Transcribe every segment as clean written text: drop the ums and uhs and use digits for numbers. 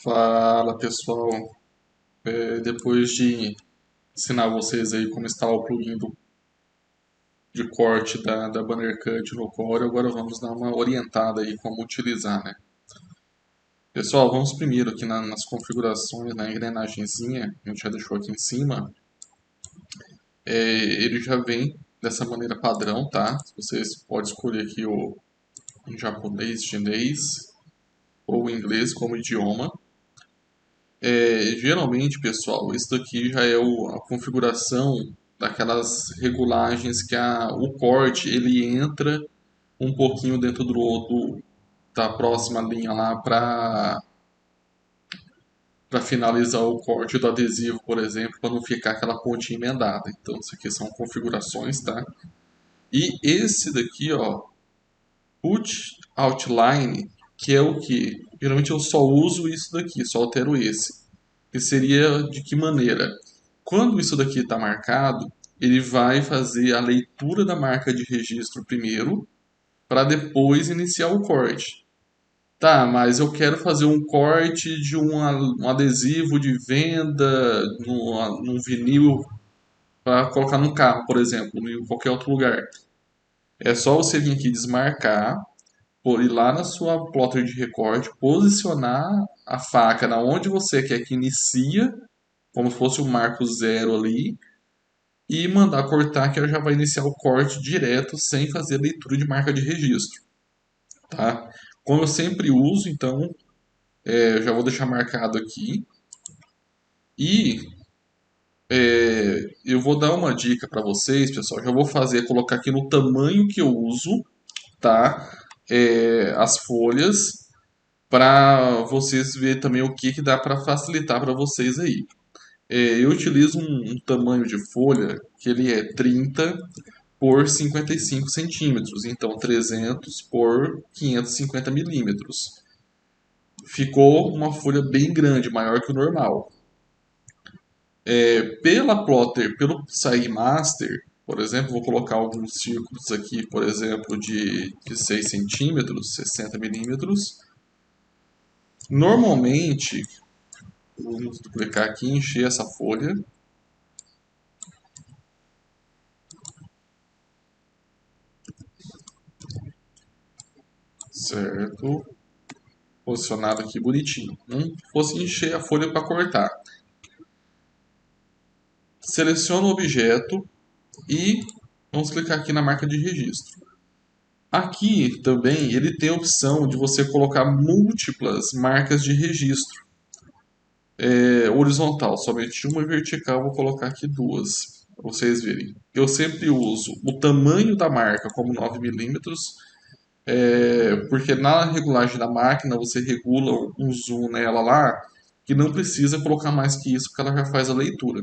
Fala pessoal, depois de ensinar vocês aí como instalar o plugin de corte da Banner Cut no Core, agora vamos dar uma orientada aí como utilizar, né? Pessoal, vamos primeiro aqui nas configurações, na engrenagemzinha, a gente já deixou aqui em cima. Ele já vem dessa maneira padrão, tá? Vocês podem escolher aqui o em japonês, chinês ou inglês como idioma. Geralmente, pessoal, isso daqui já é a configuração daquelas regulagens que o corte ele entra um pouquinho dentro da próxima linha lá para finalizar o corte do adesivo, por exemplo, para não ficar aquela pontinha emendada. Então, isso aqui são configurações, tá? E esse daqui, ó, Put Outline, que é o que? Geralmente eu só uso isso daqui, só altero esse. Que seria de que maneira? Quando isso daqui está marcado, ele vai fazer a leitura da marca de registro primeiro, para depois iniciar o corte. Tá, mas eu quero fazer um corte de um adesivo de venda num vinil para colocar num carro, por exemplo, em qualquer outro lugar. É só você vir aqui desmarcar, ir lá na sua plotter de recorte, posicionar a faca na onde você quer que inicia, como se fosse um marco zero ali, e mandar cortar que ela já vai iniciar o corte direto sem fazer leitura de marca de registro, tá? Como eu sempre uso, então eu já vou deixar marcado aqui e eu vou dar uma dica para vocês, pessoal. Já vou colocar aqui no tamanho que eu uso, tá? As folhas para vocês verem também o que dá para facilitar para vocês aí. Eu utilizo um tamanho de folha que ele é 30 por 55 centímetros, então 300 por 550 milímetros. Ficou uma folha bem grande, maior que o normal. Pelo SideMaster, por exemplo, vou colocar alguns círculos aqui, por exemplo, de 6 centímetros, 60 milímetros. Normalmente, vamos duplicar aqui e encher essa folha. Certo? Posicionado aqui bonitinho. Não fosse encher a folha para cortar. Seleciono o objeto e vamos clicar aqui na marca de registro. Aqui também ele tem a opção de você colocar múltiplas marcas de registro. Horizontal, somente uma, e vertical vou colocar aqui duas, para vocês verem. Eu sempre uso o tamanho da marca como 9 milímetros, porque na regulagem da máquina você regula um zoom nela lá, que não precisa colocar mais que isso, porque ela já faz a leitura.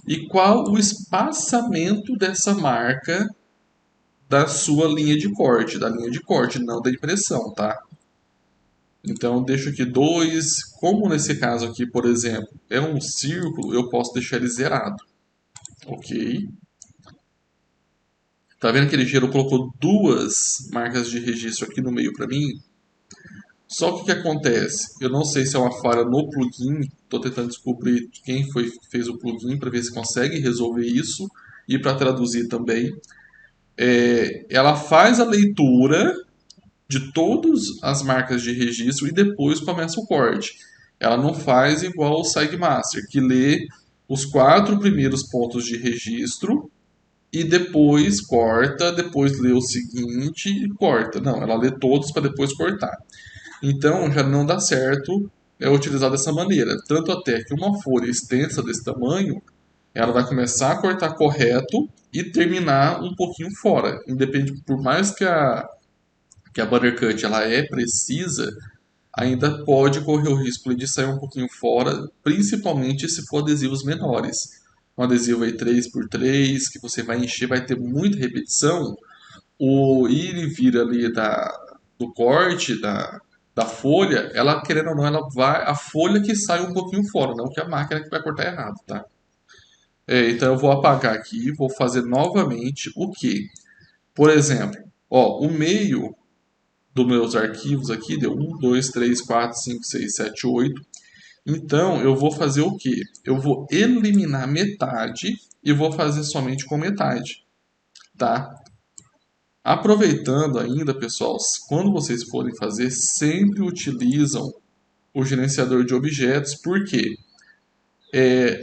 E qual o espaçamento dessa marca da sua linha de corte, da linha de corte, não da impressão, tá? Então, deixo aqui dois. Como nesse caso aqui, por exemplo, é um círculo, eu posso deixar ele zerado. Ok. Tá vendo que ele colocou duas marcas de registro aqui no meio para mim? Só que o que acontece? Eu não sei se é uma falha no plugin. Estou tentando descobrir quem foi que fez o plugin para ver se consegue resolver isso e para traduzir também. Ela faz a leitura de todas as marcas de registro e depois começa o corte. Ela não faz igual o SideMaster, que lê os quatro primeiros pontos de registro e depois corta, depois lê o seguinte e corta. Não, ela lê todos para depois cortar. Então já não dá certo utilizar dessa maneira. Tanto até que uma folha extensa desse tamanho, ela vai começar a cortar correto e terminar um pouquinho fora. Independente, por mais que a Buttercut ela é precisa, ainda pode correr o risco de sair um pouquinho fora, principalmente se for adesivos menores. Um adesivo aí 3x3, que você vai encher, vai ter muita repetição, o ir e vir ali do corte, da folha, ela querendo ou não, a folha que sai um pouquinho fora, não que a máquina que vai cortar errado, tá? Então eu vou apagar aqui, vou fazer novamente o que? Por exemplo, ó, o meio dos meus arquivos aqui, deu 1, 2, 3, 4, 5, 6, 7, 8. Então, eu vou fazer o quê? Eu vou eliminar metade e vou fazer somente com metade, tá? Aproveitando ainda, pessoal, quando vocês forem fazer, sempre utilizam o gerenciador de objetos, porque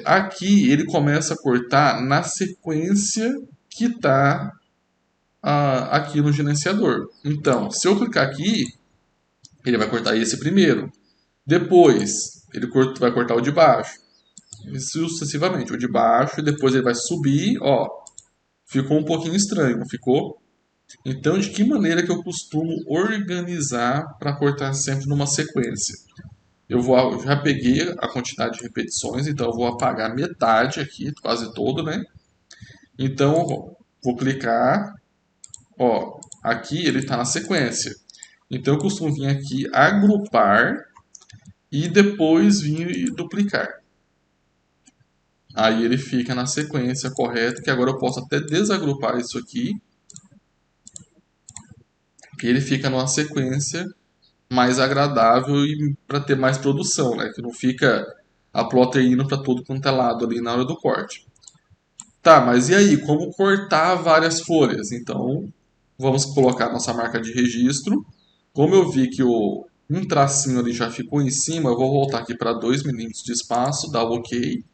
aqui ele começa a cortar na sequência que está aqui no gerenciador. Então, se eu clicar aqui, ele vai cortar esse primeiro. Depois, ele vai cortar o de baixo. E sucessivamente, o de baixo, e depois ele vai subir, ó. Ficou um pouquinho estranho, não ficou? Então, de que maneira que eu costumo organizar para cortar sempre numa sequência? Eu já peguei a quantidade de repetições, então eu vou apagar metade aqui, quase todo, né? Então, vou clicar, ó, aqui ele está na sequência. Então, eu costumo vir aqui, agrupar e depois vir e duplicar. Aí ele fica na sequência correta, que agora eu posso até desagrupar isso aqui, que ele fica numa sequência mais agradável e para ter mais produção, né? Que não fica a plotter indo para todo quanto é lado ali na hora do corte. Tá, mas e aí? Como cortar várias folhas? Então, vamos colocar nossa marca de registro. Como eu vi que um tracinho ali já ficou em cima, eu vou voltar aqui para 2 milímetros de espaço, dar o OK.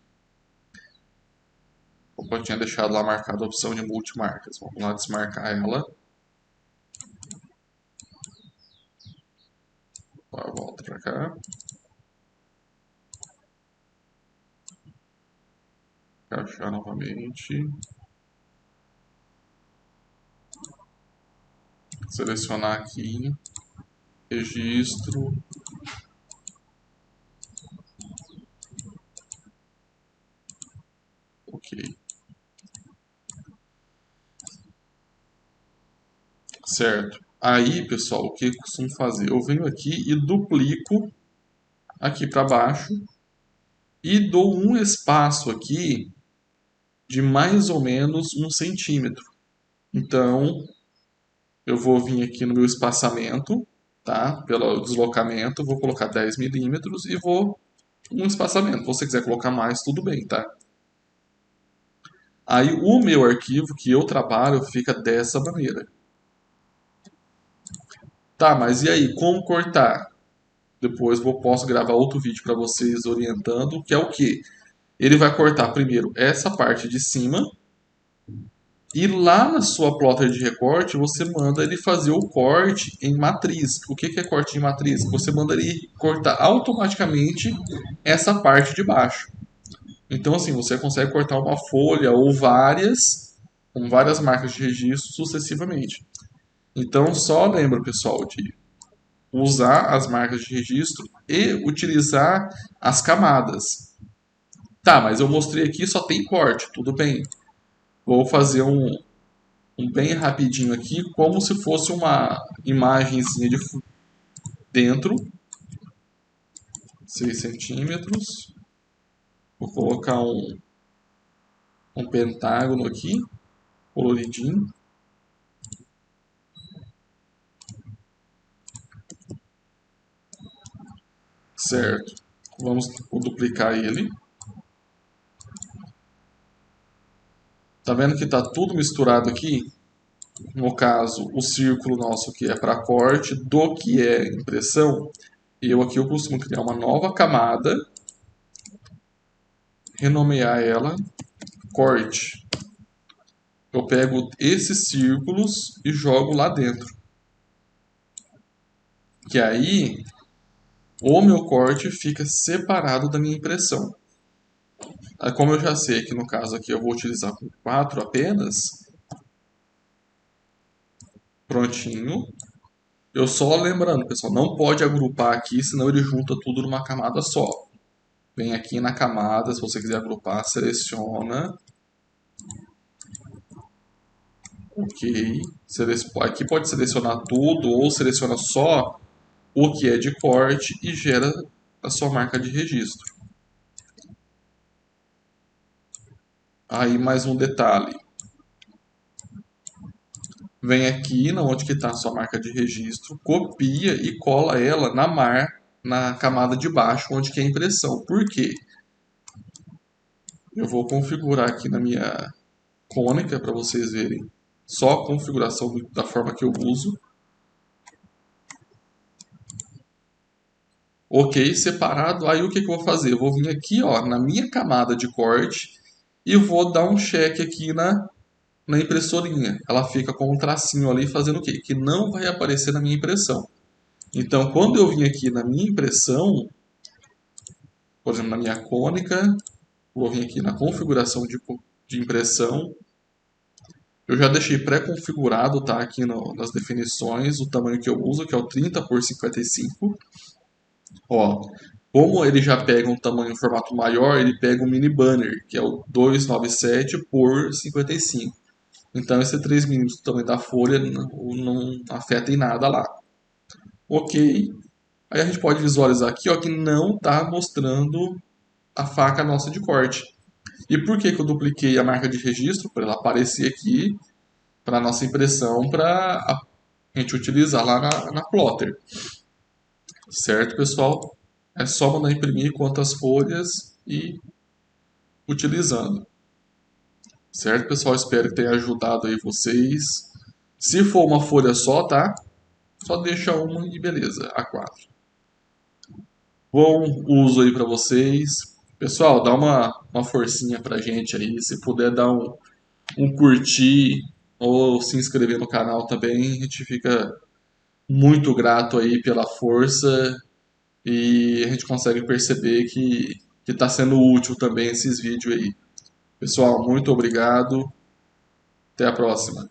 Eu tinha deixado lá marcada a opção de multimarcas. Vamos lá desmarcar ela. Agora volta para cá. Encaixar novamente. Selecionar aqui. Registro. OK. Certo. Aí, pessoal, o que eu costumo fazer? Eu venho aqui e duplico aqui para baixo e dou um espaço aqui de mais ou menos 1 centímetro. Então, eu vou vir aqui no meu espaçamento, tá? Pelo deslocamento, vou colocar 10 milímetros e vou um espaçamento. Se você quiser colocar mais, tudo bem, tá? Aí o meu arquivo que eu trabalho fica dessa maneira. Tá, mas e aí, como cortar? Depois posso gravar outro vídeo para vocês orientando, que é o que? Ele vai cortar primeiro essa parte de cima e lá na sua plotter de recorte você manda ele fazer o corte em matriz. O que é corte em matriz? Você manda ele cortar automaticamente essa parte de baixo. Então assim, você consegue cortar uma folha ou várias, com várias marcas de registro sucessivamente. Então só lembra, pessoal, de usar as marcas de registro e utilizar as camadas. Tá, mas eu mostrei aqui só tem corte, tudo bem. Vou fazer um bem rapidinho aqui, como se fosse uma imagenzinha de dentro, 6 centímetros. Vou colocar um pentágono aqui, coloridinho. Certo. Vamos duplicar ele. Tá vendo que tá tudo misturado aqui? No caso, o círculo nosso que é para corte, do que é impressão. E eu costumo criar uma nova camada, renomear ela corte. Eu pego esses círculos e jogo lá dentro. Que aí o meu corte fica separado da minha impressão. Como eu já sei que no caso aqui eu vou utilizar com 4 apenas, prontinho. Eu só lembrando, pessoal, não pode agrupar aqui, senão ele junta tudo numa camada só. Vem aqui na camada, se você quiser agrupar, seleciona. OK. Aqui pode selecionar tudo ou seleciona só o que é de corte e gera a sua marca de registro. Aí mais um detalhe. vem aqui na onde que está a sua marca de registro, copia e cola ela na camada de baixo, onde que é a impressão. Por quê? Eu vou configurar aqui na minha cônica para vocês verem só a configuração da forma que eu uso. Ok, separado. Aí o que que eu vou fazer? Eu vou vir aqui, ó, na minha camada de corte e vou dar um check aqui na impressorinha. Ela fica com um tracinho ali fazendo o quê? Que não vai aparecer na minha impressão. Então, quando eu vim aqui na minha impressão, por exemplo, na minha cônica, vou vir aqui na configuração de impressão. Eu já deixei pré-configurado, tá? Aqui nas definições, o tamanho que eu uso, que é o 30 por 55. Ó, como ele já pega um tamanho, um formato maior, ele pega um mini banner, que é o 297 por 55. Então, esse 3 milímetros do tamanho da folha não afeta em nada lá. Ok. Aí a gente pode visualizar aqui, ó, que não está mostrando a faca nossa de corte. E por que que eu dupliquei a marca de registro? Para ela aparecer aqui para a nossa impressão, para a gente utilizar lá na plotter. Certo, pessoal? É só mandar imprimir quantas folhas e utilizando. Certo, pessoal? Espero que tenha ajudado aí vocês. Se for uma folha só, tá? Só deixa uma e beleza, A4. Bom uso aí para vocês. Pessoal, dá uma forcinha pra gente aí. Se puder dar um curtir ou se inscrever no canal também, a gente fica muito grato aí pela força e a gente consegue perceber que está sendo útil também esses vídeos aí. Pessoal, muito obrigado. Até a próxima.